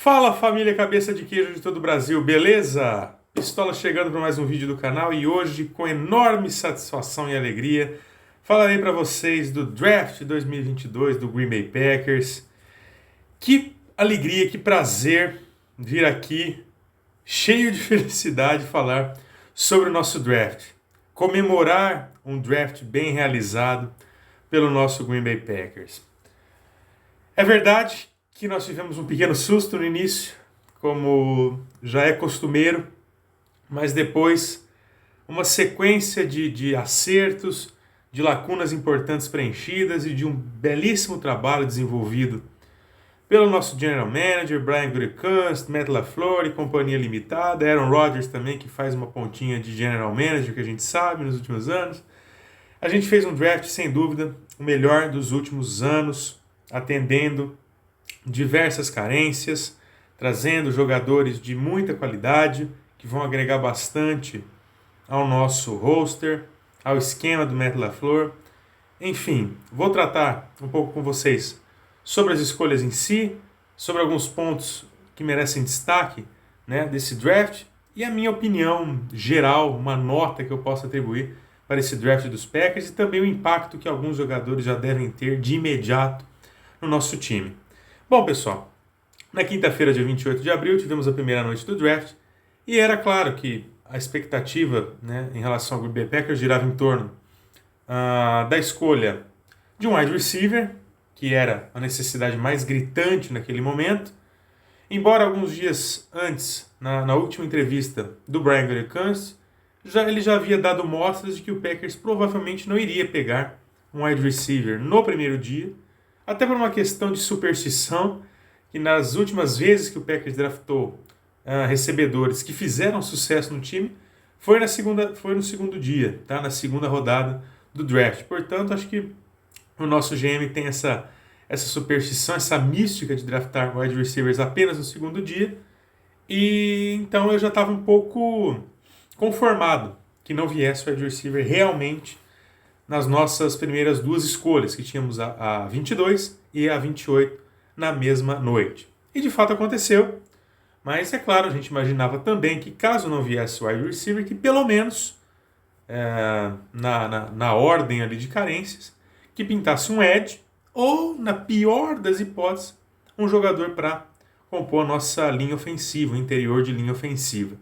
Fala família cabeça de queijo de todo o Brasil, beleza? Pistola chegando para mais um vídeo do canal e hoje, com enorme satisfação e alegria, falarei para vocês do Draft 2022 do Green Bay Packers. Que alegria, que prazer vir aqui, cheio de felicidade, falar sobre o nosso draft. Comemorar um draft bem realizado pelo nosso Green Bay Packers. É verdade que nós tivemos um pequeno susto no início, como já é costumeiro, mas depois uma sequência de acertos, de lacunas importantes preenchidas e de um belíssimo trabalho desenvolvido pelo nosso General Manager, Brian Gutekunst, Matt LaFleur e Companhia Limitada, Aaron Rodgers também, que faz uma pontinha de General Manager, que a gente sabe nos últimos anos. A gente fez um draft, sem dúvida, o melhor dos últimos anos, atendendo diversas carências, trazendo jogadores de muita qualidade, que vão agregar bastante ao nosso roster, ao esquema do Matt LaFleur. Enfim, vou tratar um pouco com vocês sobre as escolhas em si, sobre alguns pontos que merecem destaque, né, desse draft, e a minha opinião geral, uma nota que eu posso atribuir para esse draft dos Packers e também o impacto que alguns jogadores já devem ter de imediato no nosso time. Bom, pessoal, na quinta-feira, dia 28 de abril, tivemos a primeira noite do draft e era claro que a expectativa, né, em relação ao Green Bay Packers girava em torno da escolha de um wide receiver, que era a necessidade mais gritante naquele momento. Embora alguns dias antes, na última entrevista do Brian Gutekunst, ele já havia dado mostras de que o Packers provavelmente não iria pegar um wide receiver no primeiro dia, até por uma questão de superstição, que nas últimas vezes que o Packers draftou recebedores que fizeram sucesso no time, foi no segundo dia, tá? Na segunda rodada do draft. Portanto, acho que o nosso GM tem essa superstição, essa mística de draftar wide receivers apenas no segundo dia, e então eu já estava um pouco conformado que não viesse o wide receiver realmente nas nossas primeiras duas escolhas, que tínhamos a 22 e a 28 na mesma noite. E de fato aconteceu, mas é claro, a gente imaginava também que caso não viesse o wide receiver, que pelo menos na ordem ali de carências, que pintasse um edge, ou, na pior das hipóteses, um jogador para compor a nossa linha ofensiva, o interior de linha ofensiva.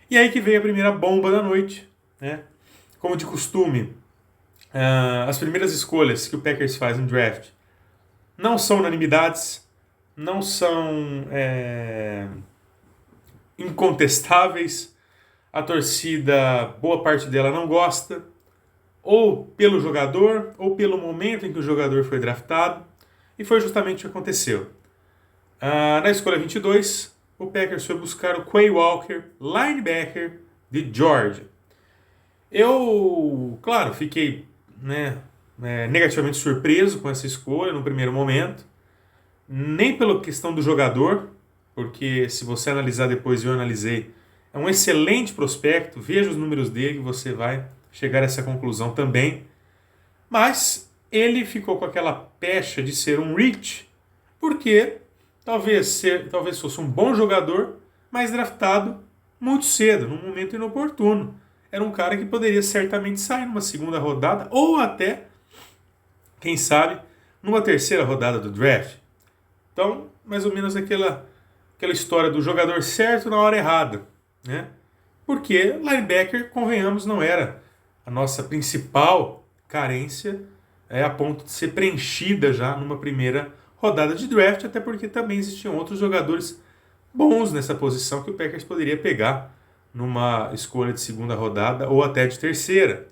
E aí que veio a primeira bomba da noite, né? Como de costume, as primeiras escolhas que o Packers faz no draft não são unanimidades, não são incontestáveis, a torcida, boa parte dela não gosta, ou pelo jogador, ou pelo momento em que o jogador foi draftado, e foi justamente o que aconteceu. Na escolha 22, o Packers foi buscar o Quay Walker, linebacker de Georgia. Eu, claro, fiquei negativamente surpreso com essa escolha no primeiro momento, nem pela questão do jogador, porque se você analisar depois, eu analisei, é um excelente prospecto, veja os números dele que você vai chegar a essa conclusão também, mas ele ficou com aquela pecha de ser um reach, porque talvez fosse um bom jogador, mas draftado muito cedo, num momento inoportuno. Era um cara que poderia certamente sair numa segunda rodada, ou até, quem sabe, numa terceira rodada do draft. Então, mais ou menos aquela história do jogador certo na hora errada, né? Porque linebacker, convenhamos, não era a nossa principal carência, a ponto de ser preenchida já numa primeira rodada de draft, até porque também existiam outros jogadores bons nessa posição que o Packers poderia pegar numa escolha de segunda rodada ou até de terceira.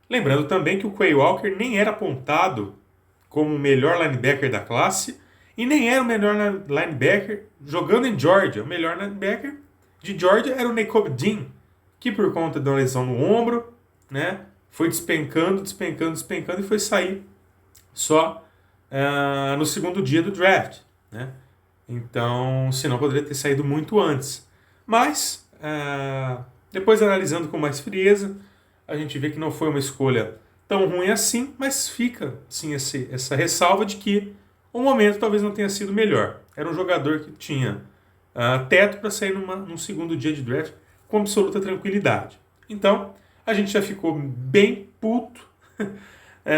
Lembrando também que o Quay Walker nem era apontado como o melhor linebacker da classe e nem era o melhor linebacker jogando em Georgia. O melhor linebacker de Georgia era o Nakobe Dean, que por conta de uma lesão no ombro, né, foi despencando e foi sair só no segundo dia do draft, né? Então, senão poderia ter saído muito antes. Mas, depois analisando com mais frieza, a gente vê que não foi uma escolha tão ruim assim, mas fica assim, essa ressalva de que o momento talvez não tenha sido melhor. Era um jogador que tinha teto para sair num segundo dia de draft com absoluta tranquilidade. Então, a gente já ficou bem puto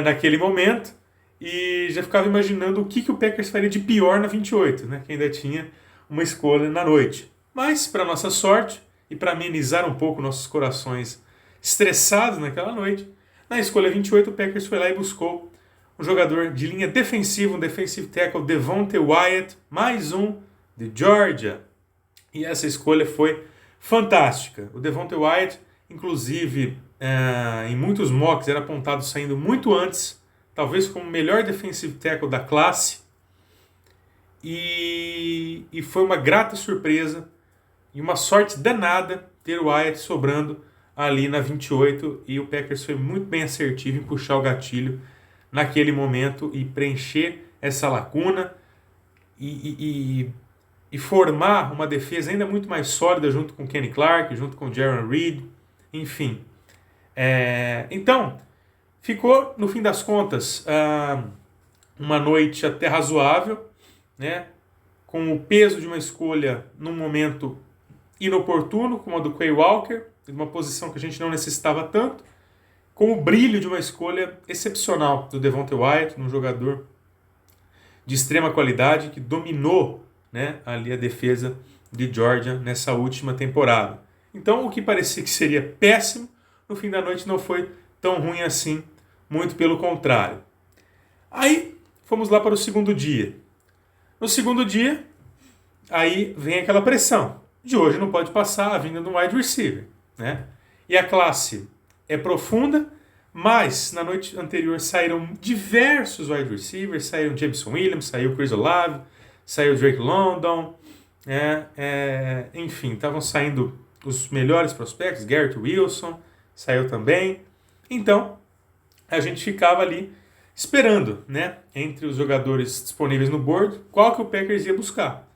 naquele momento e já ficava imaginando o que o Packers faria de pior na 28, né, que ainda tinha uma escolha na noite. Mas, para nossa sorte, e para amenizar um pouco nossos corações estressados naquela noite, na escolha 28 o Packers foi lá e buscou um jogador de linha defensiva, um defensive tackle, Devonte Wyatt, mais um de Georgia. E essa escolha foi fantástica. O Devonte Wyatt, inclusive, em muitos mocks era apontado saindo muito antes, talvez como o melhor defensive tackle da classe. E foi uma grata surpresa e uma sorte danada ter o Wyatt sobrando ali na 28, e o Packers foi muito bem assertivo em puxar o gatilho naquele momento e preencher essa lacuna e formar uma defesa ainda muito mais sólida junto com Kenny Clark, junto com Jaron Reed, enfim. Então, ficou, no fim das contas, uma noite até razoável, né, com o peso de uma escolha num momento inoportuno, como a do Quay Walker, de uma posição que a gente não necessitava tanto, com o brilho de uma escolha excepcional do Devonte Wyatt, um jogador de extrema qualidade que dominou, né, ali a defesa de Georgia nessa última temporada. Então, o que parecia que seria péssimo, no fim da noite não foi tão ruim assim, muito pelo contrário. Aí, fomos lá para o segundo dia. No segundo dia, aí vem aquela pressão. De hoje não pode passar a vinda de um wide receiver, né? E a classe é profunda, mas na noite anterior saíram diversos wide receivers, saiu Jameson Williams, saiu Chris Olave, saiu Drake London, enfim, estavam saindo os melhores prospectos, Garrett Wilson saiu também. Então, a gente ficava ali esperando, né, entre os jogadores disponíveis no board, qual que o Packers ia buscar.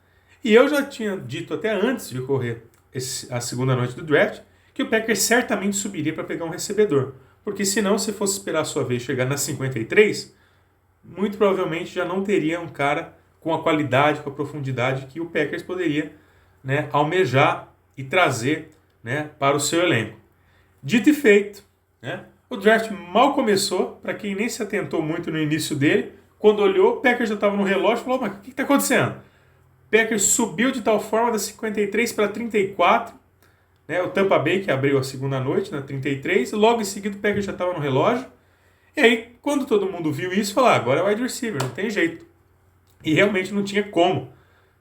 E eu já tinha dito até antes de ocorrer a segunda noite do draft que o Packers certamente subiria para pegar um recebedor. Porque senão, se fosse esperar a sua vez chegar na 53, muito provavelmente já não teria um cara com a qualidade, com a profundidade que o Packers poderia, né, almejar e trazer, né, para o seu elenco. Dito e feito, né, o draft mal começou, para quem nem se atentou muito no início dele, quando olhou, o Packers já estava no relógio e falou: mas o que está acontecendo? O Packers subiu de tal forma da 53 para 34, né, o Tampa Bay que abriu a segunda noite, na 33, logo em seguida o Packers já estava no relógio, e aí quando todo mundo viu isso, falou: agora é wide receiver, não tem jeito. E realmente não tinha como,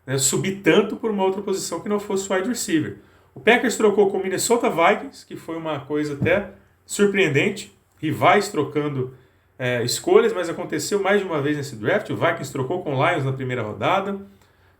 né, subir tanto por uma outra posição que não fosse wide receiver. O Packers trocou com o Minnesota Vikings, que foi uma coisa até surpreendente, rivais trocando escolhas, mas aconteceu mais de uma vez nesse draft. O Vikings trocou com o Lions na primeira rodada,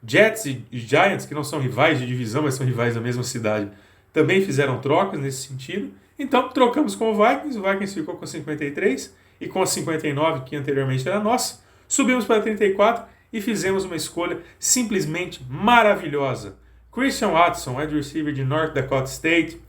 Jets e Giants, que não são rivais de divisão, mas são rivais da mesma cidade, também fizeram trocas nesse sentido. Então trocamos com o Vikings ficou com 53 e com a 59, que anteriormente era nossa, subimos para 34 e fizemos uma escolha simplesmente maravilhosa. Christian Watson, wide receiver de North Dakota State,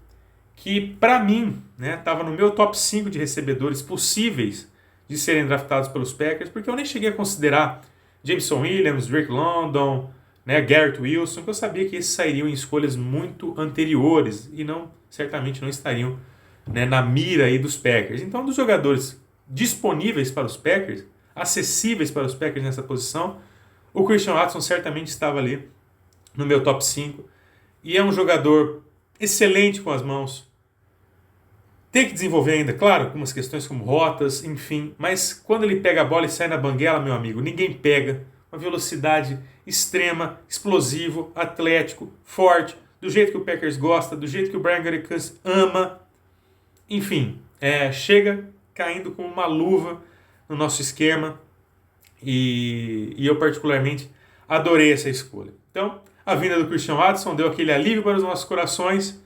que para mim estava no meu top 5 de recebedores possíveis de serem draftados pelos Packers, porque eu nem cheguei a considerar Jameson Williams, Drake London, né, Garrett Wilson, que eu sabia que esses sairiam em escolhas muito anteriores e certamente não estariam, né, na mira aí dos Packers. Então, dos jogadores disponíveis para os Packers, acessíveis para os Packers nessa posição, o Christian Watson certamente estava ali no meu top 5. E é um jogador excelente com as mãos. Tem que desenvolver ainda, claro, algumas questões como rotas, enfim. Mas quando ele pega a bola e sai na banguela, meu amigo, ninguém pega. Uma velocidade extrema, explosivo, atlético, forte, do jeito que o Packers gosta, do jeito que o Brian Gutekunst ama. Enfim, chega caindo como uma luva no nosso esquema. E eu particularmente adorei essa escolha. Então, a vinda do Christian Watson deu aquele alívio para os nossos corações,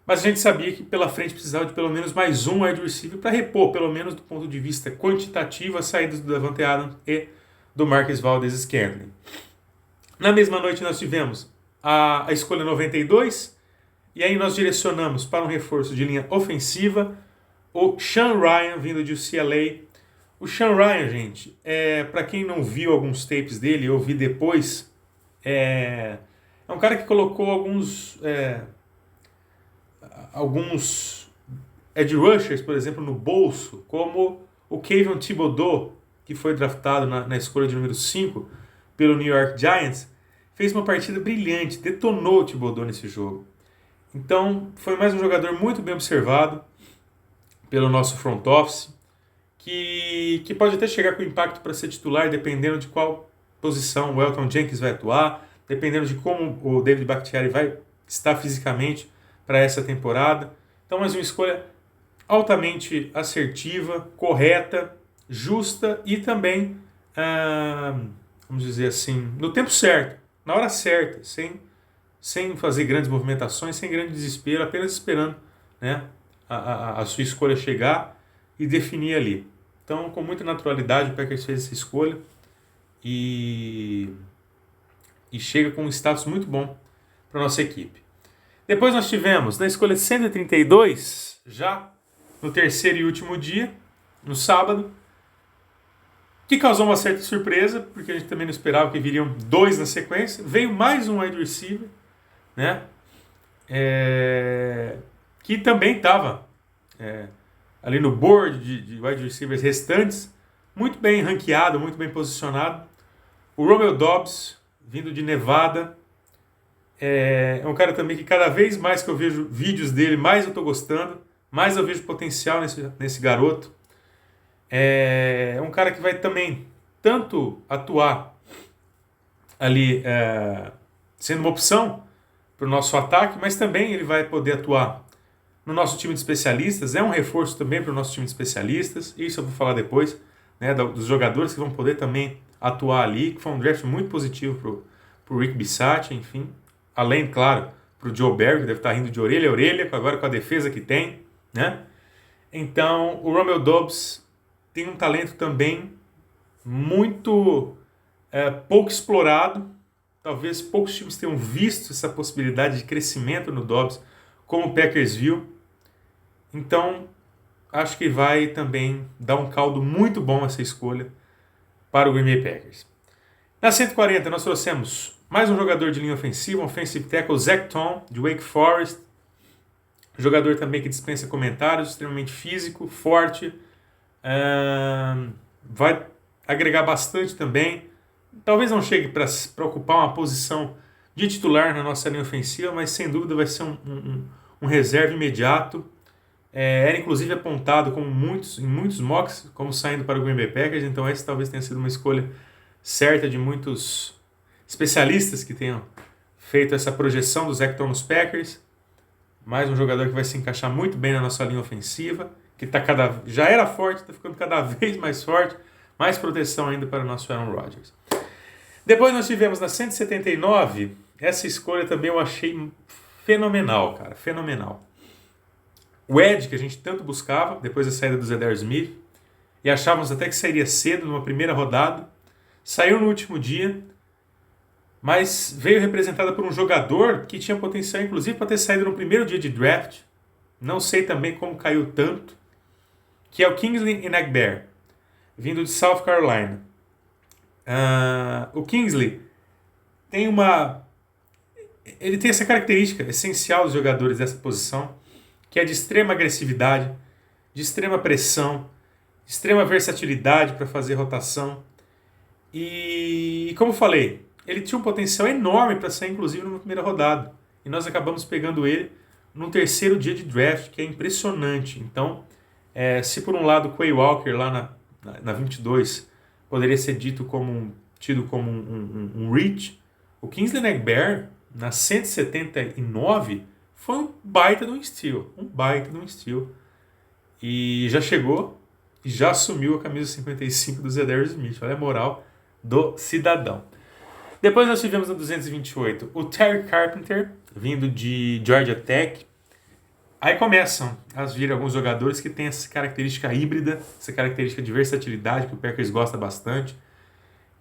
mas a gente sabia que pela frente precisava de pelo menos mais um wide receiver para repor, pelo menos do ponto de vista quantitativo, as saídas do Davante Adams e do Marquez Valdes-Scantling. Na mesma noite nós tivemos a escolha 92, e aí nós direcionamos para um reforço de linha ofensiva o Sean Rhyan, vindo de UCLA. O Sean Rhyan, gente, para quem não viu alguns tapes dele, eu vi depois, é um cara que colocou alguns edge rushers, por exemplo, no bolso, como o Kayvon Thibodeau, que foi draftado na escolha de número 5 pelo New York Giants, fez uma partida brilhante, detonou o Thibodeau nesse jogo. Então, foi mais um jogador muito bem observado pelo nosso front office, que pode até chegar com impacto para ser titular, dependendo de qual posição o Elton Jenkins vai atuar, dependendo de como o David Bakhtiari vai estar fisicamente para essa temporada. Então, mais uma escolha altamente assertiva, correta, justa e também, vamos dizer assim, no tempo certo, na hora certa, sem fazer grandes movimentações, sem grande desespero, apenas esperando, né, a sua escolha chegar e definir ali. Então, com muita naturalidade, o Packers fez essa escolha e chega com um status muito bom para a nossa equipe. Depois nós tivemos, na escolha 132, já no terceiro e último dia, no sábado, que causou uma certa surpresa, porque a gente também não esperava que viriam 2 na sequência. Veio mais um wide receiver, né? Que também estava ali no board de wide receivers restantes, muito bem ranqueado, muito bem posicionado. O Romeo Doubs, vindo de Nevada, é um cara também que cada vez mais que eu vejo vídeos dele, mais eu estou gostando, mais eu vejo potencial nesse garoto. É um cara que vai também tanto atuar ali sendo uma opção para o nosso ataque, mas também ele vai poder atuar no nosso time de especialistas, é um reforço também para o nosso time de especialistas, isso eu vou falar depois, né, dos jogadores que vão poder também atuar ali, que foi um draft muito positivo para o Rick Bisaccia, enfim, além, claro, para o Joe Barry, que deve estar rindo de orelha a orelha, agora com a defesa que tem, né? Então, o Romeo Doubs tem um talento também muito pouco explorado, talvez poucos times tenham visto essa possibilidade de crescimento no Doubs, como o Packers viu. Então, acho que vai também dar um caldo muito bom essa escolha para o Green Bay Packers. Na 140, nós trouxemos mais um jogador de linha ofensiva, um offensive tackle, Zach Tom, de Wake Forest. Jogador também que dispensa comentários, extremamente físico, forte. Vai agregar bastante também. Talvez não chegue para ocupar uma posição de titular na nossa linha ofensiva, mas sem dúvida vai ser um reserva imediato. Era inclusive apontado em muitos mocks como saindo para o Green Bay Packers, então essa talvez tenha sido uma escolha certa de muitos especialistas que tenham feito essa projeção do Zach Tom nos Packers. Mais um jogador que vai se encaixar muito bem na nossa linha ofensiva, que já era forte, está ficando cada vez mais forte, mais proteção ainda para o nosso Aaron Rodgers. Depois nós tivemos na 179, essa escolha também eu achei fenomenal, cara, fenomenal. O Ed, que a gente tanto buscava, depois da saída do Zedar Smith, e achávamos até que sairia cedo, numa primeira rodada, saiu no último dia, mas veio representada por um jogador que tinha potencial, inclusive, para ter saído no primeiro dia de draft, não sei também como caiu tanto, que é o Kingsley Enagbare, vindo de South Carolina. O Kingsley ele tem essa característica essencial dos jogadores dessa posição, que é de extrema agressividade, de extrema pressão, de extrema versatilidade para fazer rotação. E como eu falei, ele tinha um potencial enorme para sair, inclusive, numa primeira rodada. E nós acabamos pegando ele no terceiro dia de draft, que é impressionante. Então, se por um lado o Quay Walker lá na 22 poderia ser tido como um reach, o Kingsley Enagbare na 179 foi um baita de um steal. E já chegou e já assumiu a camisa 55 do Zedarius Smith. Olha a moral do cidadão. Depois nós tivemos na 228 o Terry Carpenter, vindo de Georgia Tech. Aí começam a vir alguns jogadores que têm essa característica híbrida, essa característica de versatilidade que o Packers gosta bastante,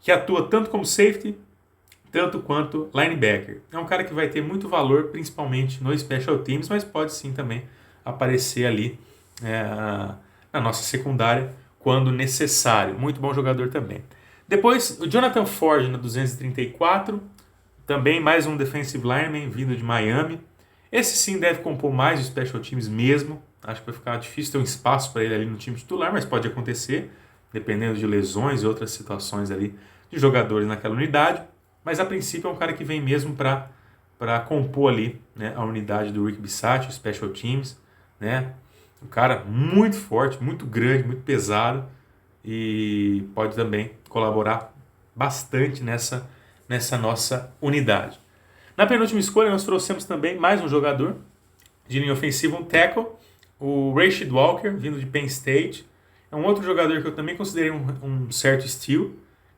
que atua tanto como safety, tanto quanto linebacker. É um cara que vai ter muito valor, principalmente no special teams, mas pode sim também aparecer ali na nossa secundária quando necessário. Muito bom jogador também. Depois, o Jonathan Ford na 234, também mais um defensive lineman vindo de Miami. Esse sim deve compor mais os special teams mesmo. Acho que vai ficar difícil ter um espaço para ele ali no time titular, mas pode acontecer, dependendo de lesões e outras situações ali de jogadores naquela unidade. Mas a princípio é um cara que vem mesmo para compor ali, né, a unidade do Rick Bisaccia, os special teams, né? Um cara muito forte, muito grande, muito pesado e pode também colaborar bastante nessa nossa unidade. Na penúltima escolha nós trouxemos também mais um jogador de linha ofensiva, um tackle, o Rashid Walker, vindo de Penn State. É um outro jogador que eu também considerei um certo steal,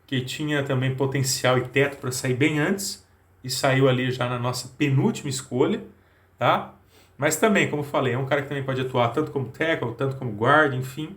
que tinha também potencial e teto para sair bem antes, e saiu ali já na nossa penúltima escolha, tá? Mas também, como falei, é um cara que também pode atuar tanto como tackle, tanto como guard, enfim,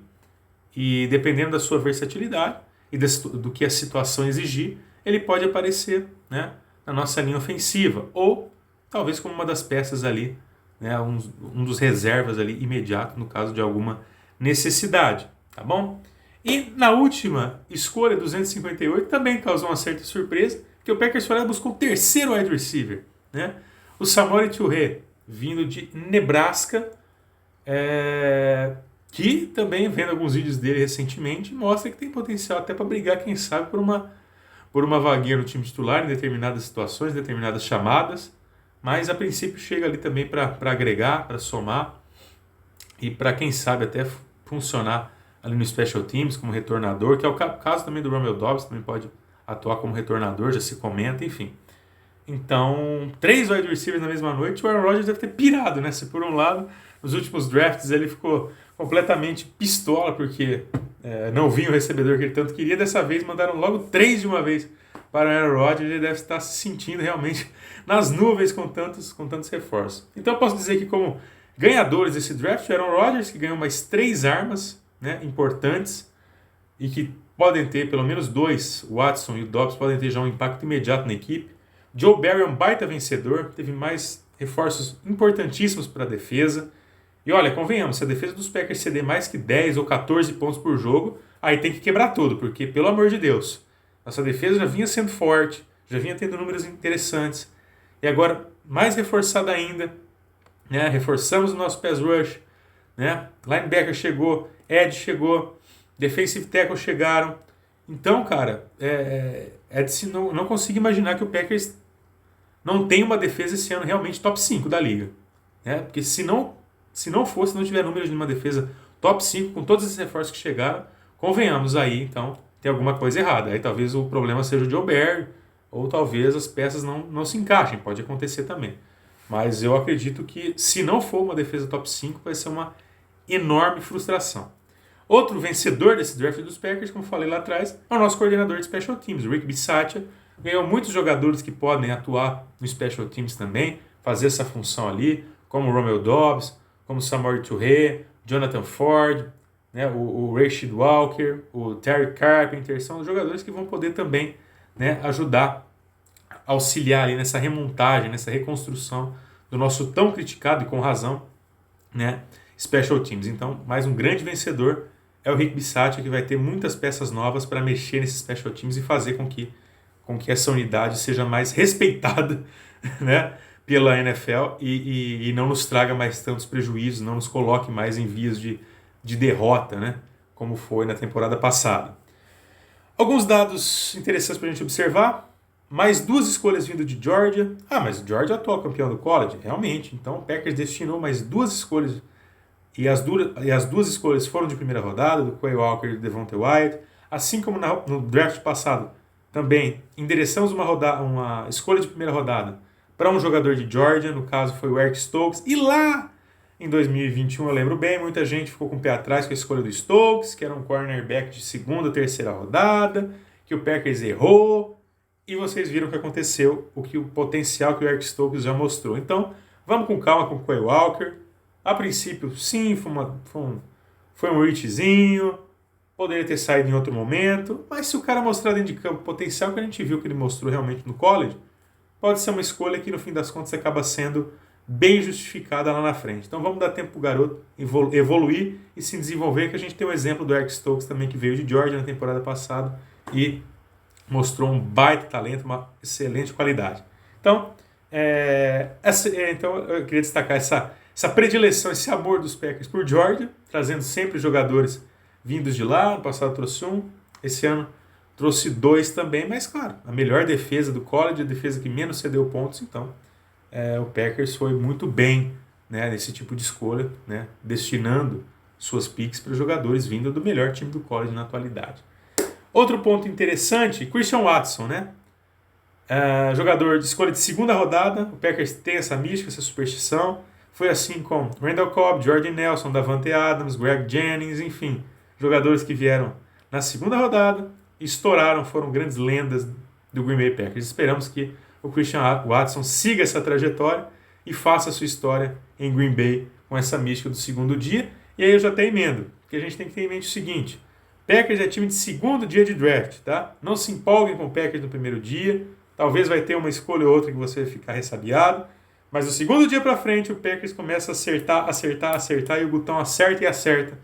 e dependendo da sua versatilidade e do que a situação exigir, ele pode aparecer, né, na nossa linha ofensiva, ou talvez como uma das peças ali, né, um dos reservas ali imediato, no caso de alguma necessidade, tá bom? E na última escolha, 258, também causou uma certa surpresa, que o Packers foi lá e buscou o terceiro wide receiver, né? O Samori Touré, vindo de Nebraska, que também, vendo alguns vídeos dele recentemente, mostra que tem potencial até para brigar, quem sabe, por uma vaguinha no time titular em determinadas situações, determinadas chamadas, mas a princípio chega ali também para agregar, para somar e para, quem sabe, até funcionar ali no Special Teams como retornador, que é o caso também do Romeo Doubs, também pode atuar como retornador, já se comenta, enfim. Então, 3 wide receivers na mesma noite, o Aaron Rodgers deve ter pirado, né? Se por um lado, nos últimos drafts ele ficou completamente pistola, porque não vinha o recebedor que ele tanto queria, dessa vez mandaram logo 3 de uma vez para o Aaron Rodgers, ele deve estar se sentindo realmente nas nuvens com tantos reforços. Então eu posso dizer que como ganhadores desse draft, o Aaron Rodgers, que ganhou mais 3 armas, né, importantes, e que podem ter pelo menos 2, o Watson e o Dobbs podem ter já um impacto imediato na equipe. Joe Barry é um baita vencedor, teve mais reforços importantíssimos para a defesa. E olha, convenhamos, se a defesa dos Packers ceder mais que 10 ou 14 pontos por jogo, aí tem que quebrar tudo, porque, pelo amor de Deus, nossa defesa já vinha sendo forte, já vinha tendo números interessantes, e agora, mais reforçada ainda, né, reforçamos o nosso pass rush, né, linebacker chegou, edge chegou, defensive tackle chegaram. Então, cara, não consigo imaginar que o Packers não tem uma defesa esse ano realmente top 5 da liga, né? Porque se não tiver números de uma defesa top 5 com todos esses reforços que chegaram, convenhamos aí, então tem alguma coisa errada. Aí talvez o problema seja o Joe Barry, ou talvez as peças não se encaixem, pode acontecer também. Mas eu acredito que se não for uma defesa top 5, vai ser uma enorme frustração. Outro vencedor desse draft dos Packers, como falei lá atrás, é o nosso coordenador de Special Teams, o Rick Bisaccia. Ganhou muitos jogadores que podem atuar no Special Teams também, fazer essa função ali, como o Romeo Doubs, como o Samori Touré, Jonathan Ford, né, o Rashid Walker, o Terry Carpenter, são jogadores que vão poder também, né, ajudar, auxiliar ali nessa remontagem, nessa reconstrução do nosso tão criticado, e com razão, né, Special Teams. Então, mais um grande vencedor é o Rick Bisaccia, que vai ter muitas peças novas para mexer nesses Special Teams e fazer com que essa unidade seja mais respeitada, né, pela NFL e não nos traga mais tantos prejuízos, não nos coloque mais em vias de derrota, né, como foi na temporada passada. Alguns dados interessantes para a gente observar. Mais 2 escolhas vindo de Georgia. Mas o Georgia é atual campeão do college, realmente. Então o Packers destinou mais 2 escolhas. E as 2 escolhas foram de primeira rodada, do Quay Walker e do Devontae Wyatt. Assim como no draft passado, também endereçamos uma escolha de primeira rodada para um jogador de Georgia, no caso foi o Eric Stokes. E lá em 2021, eu lembro bem, muita gente ficou com o pé atrás com a escolha do Stokes, que era um cornerback de segunda, terceira rodada, que o Packers errou. E vocês viram o que aconteceu, o potencial que o Eric Stokes já mostrou. Então, vamos com calma com o Quay Walker. A princípio, sim, foi um reachzinho, poderia ter saído em outro momento, mas se o cara mostrar dentro de campo o potencial que a gente viu que ele mostrou realmente no college, pode ser uma escolha que no fim das contas acaba sendo bem justificada lá na frente. Então vamos dar tempo para o garoto evoluir e se desenvolver, que a gente tem o exemplo do Eric Stokes também, que veio de Georgia na temporada passada e mostrou um baita talento, uma excelente qualidade. Então, então eu queria destacar essa predileção, esse amor dos Packers por Georgia, trazendo sempre jogadores vindos de lá. No passado trouxe um, esse ano trouxe 2 também, mas claro, a melhor defesa do college, a defesa que menos cedeu pontos, então o Packers foi muito bem, né, nesse tipo de escolha, né, destinando suas picks para jogadores vindo do melhor time do college na atualidade. Outro ponto interessante, Christian Watson, né? Jogador de escolha de segunda rodada, o Packers tem essa mística, essa superstição. Foi assim com Randall Cobb, Jordan Nelson, Davante Adams, Greg Jennings, enfim, jogadores que vieram na segunda rodada, estouraram, foram grandes lendas do Green Bay Packers. Esperamos que o Christian Watson siga essa trajetória e faça a sua história em Green Bay com essa mística do segundo dia. E aí eu já até emendo, porque a gente tem que ter em mente o seguinte: Packers é time de segundo dia de draft, tá? Não se empolguem com o Packers no primeiro dia. Talvez vai ter uma escolha ou outra que você vai ficar ressabiado. Mas do segundo dia para frente, o Packers começa a acertar e o botão acerta e acerta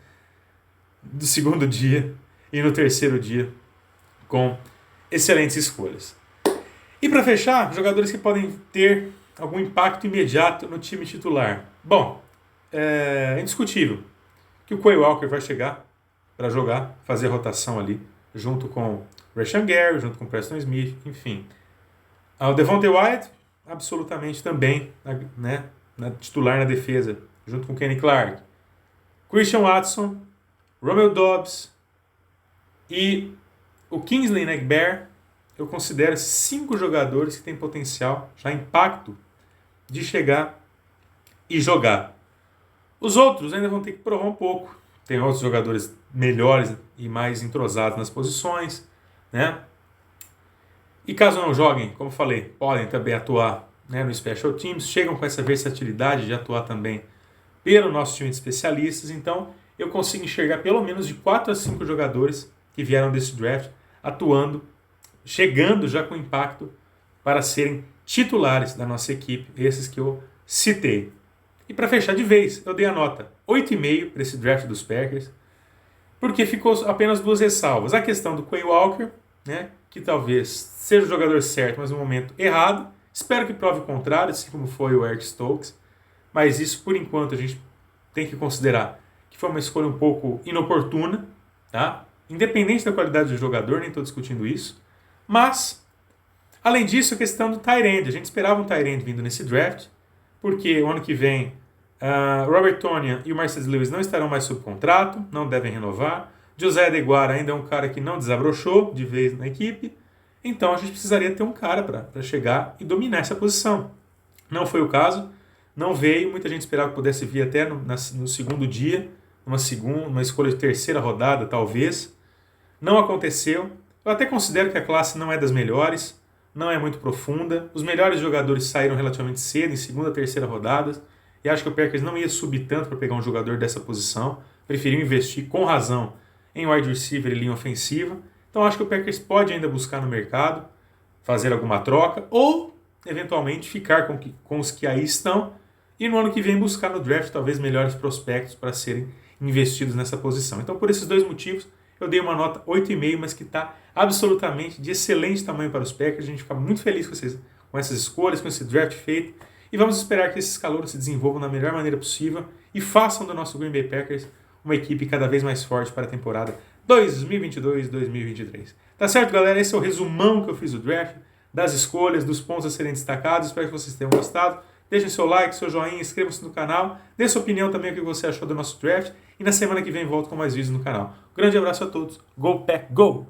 do segundo dia e no terceiro dia com excelentes escolhas. E para fechar, jogadores que podem ter algum impacto imediato no time titular. Bom, é indiscutível que o Quay Walker vai chegar para jogar, fazer a rotação ali, junto com o Rashan Gary, junto com o Preston Smith, enfim. O Devontae Wyatt, absolutamente também, né, titular na defesa, junto com o Kenny Clark. Christian Watson, Romeo Doubs e o Kingsley Enagbare, eu considero 5 jogadores que têm potencial, já impacto, de chegar e jogar. Os outros ainda vão ter que provar um pouco. Tem outros jogadores melhores e mais entrosados nas posições, né? E caso não joguem, como falei, podem também atuar, né, no Special Teams, chegam com essa versatilidade de atuar também pelo nosso time de especialistas. Então eu consigo enxergar pelo menos de 4 a 5 jogadores que vieram desse draft atuando, chegando já com impacto para serem titulares da nossa equipe, esses que eu citei. E para fechar de vez, eu dei a nota 8,5 para esse draft dos Packers, porque ficou apenas 2 ressalvas. A questão do Quay Walker, né, que talvez seja o jogador certo, mas no momento errado. Espero que prove o contrário, assim como foi o Eric Stokes. Mas isso, por enquanto, a gente tem que considerar que foi uma escolha um pouco inoportuna, tá? Independente da qualidade do jogador, nem estou discutindo isso. Mas, além disso, a questão do tight end. A gente esperava um tight end vindo nesse draft, porque o ano que vem Robert Tonyan e o Marcellus Lewis não estarão mais sob contrato, não devem renovar. José Adeguara ainda é um cara que não desabrochou de vez na equipe, então a gente precisaria ter um cara para chegar e dominar essa posição. Não foi o caso, não veio, muita gente esperava que pudesse vir até no segundo dia, uma escolha de terceira rodada talvez. Não aconteceu. Eu até considero que a classe não é das melhores, não é muito profunda. Os melhores jogadores saíram relativamente cedo, em segunda, terceira rodadas, e acho que o Packers não ia subir tanto para pegar um jogador dessa posição. Preferiu investir com razão em wide receiver e linha ofensiva. Então acho que o Packers pode ainda buscar no mercado, fazer alguma troca, ou eventualmente ficar com os que aí estão, e no ano que vem buscar no draft talvez melhores prospectos para serem investidos nessa posição. Então por esses 2 motivos eu dei uma nota 8,5, mas que está absolutamente de excelente tamanho para os Packers. A gente fica muito feliz com essas escolhas, com esse draft feito, e vamos esperar que esses calouros se desenvolvam da melhor maneira possível e façam do nosso Green Bay Packers uma equipe cada vez mais forte para a temporada 2022-2023. Tá certo, galera? Esse é o resumão que eu fiz do draft, das escolhas, dos pontos a serem destacados. Espero que vocês tenham gostado. Deixem seu like, seu joinha, inscrevam-se no canal. Dê sua opinião também, o que você achou do nosso draft. E na semana que vem volto com mais vídeos no canal. Um grande abraço a todos. Go Pack, Go!